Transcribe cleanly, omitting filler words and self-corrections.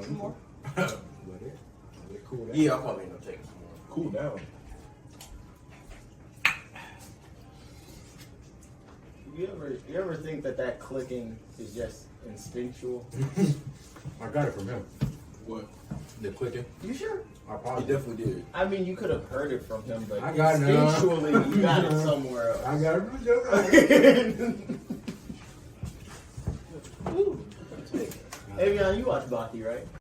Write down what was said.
Some more? Cool down. Yeah, I'll probably end up taking some more. Cool down. You ever think that clicking is just instinctual? I got it from him. What? The clicking? You sure? I He probably definitely did. I mean, you could have heard it from him, but I got it, instinctually you got it somewhere else. I got it from him. Avion, you watch Baki, right?